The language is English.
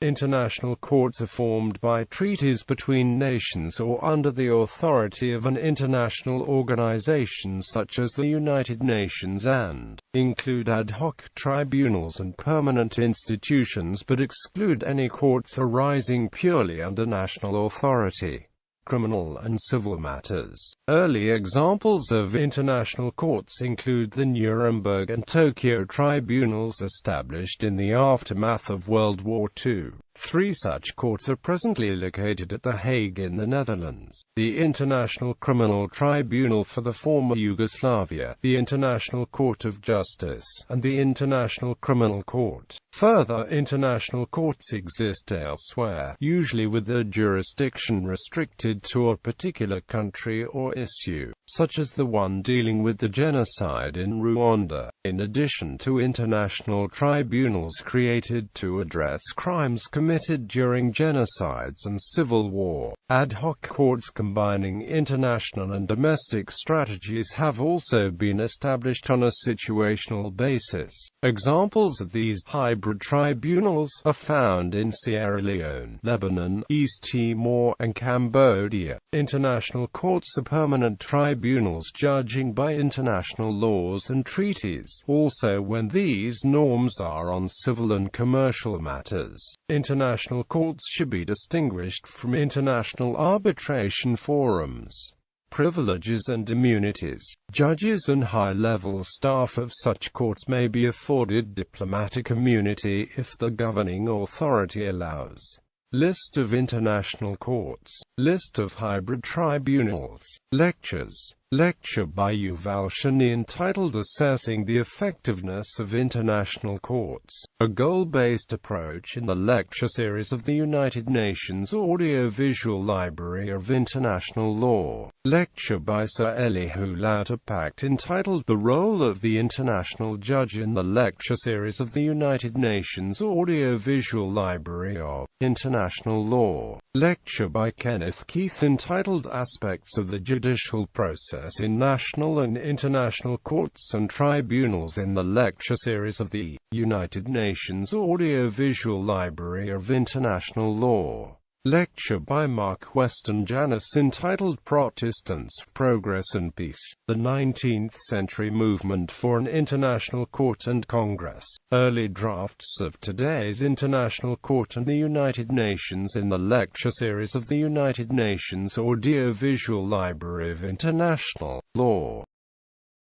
International courts are formed by treaties between nations or under the authority of an international organization such as the United Nations and include ad hoc tribunals and permanent institutions but exclude any courts arising purely under national authority. Criminal and civil matters. Early examples of international courts include the Nuremberg and Tokyo tribunals established in the aftermath of World War II. 3 such courts are presently located at The Hague in the Netherlands: the International Criminal Tribunal for the former Yugoslavia, the International Court of Justice, and the International Criminal Court. Further international courts exist elsewhere, usually with their jurisdiction restricted to a particular country or issue, such as the one dealing with the genocide in Rwanda. In addition to international tribunals created to address crimes committed during genocides and civil war, ad hoc courts combining international and domestic strategies have also been established on a situational basis. Examples of these hybrid tribunals are found in Sierra Leone, Lebanon, East Timor, and Cambodia. International courts are permanent tribunals judging by international laws and treaties, also when these norms are on civil and commercial matters. International courts should be distinguished from international arbitration forums. Privileges and immunities. Judges and high-level staff of such courts may be afforded diplomatic immunity if the governing authority allows. List of international courts. List of hybrid tribunals. Lectures. Lecture by Yuval Shani entitled Assessing the Effectiveness of International Courts, a goal-based approach in the lecture series of the United Nations Audio-Visual Library of International Law. Lecture by Sir Elihu Lauterpacht entitled The Role of the International Judge in the lecture series of the United Nations Audio-Visual Library of International Law. Lecture by Kenneth Keith entitled Aspects of the Judicial Process in National and International Courts and Tribunals in the lecture series of the United Nations Audio-Visual Library of International Law. Lecture by Mark Weston Janis entitled Protestants, Progress and Peace, the 19th Century Movement for an International Court and Congress. Early drafts of today's International Court and the United Nations in the lecture series of the United Nations Audio-Visual Library of International Law.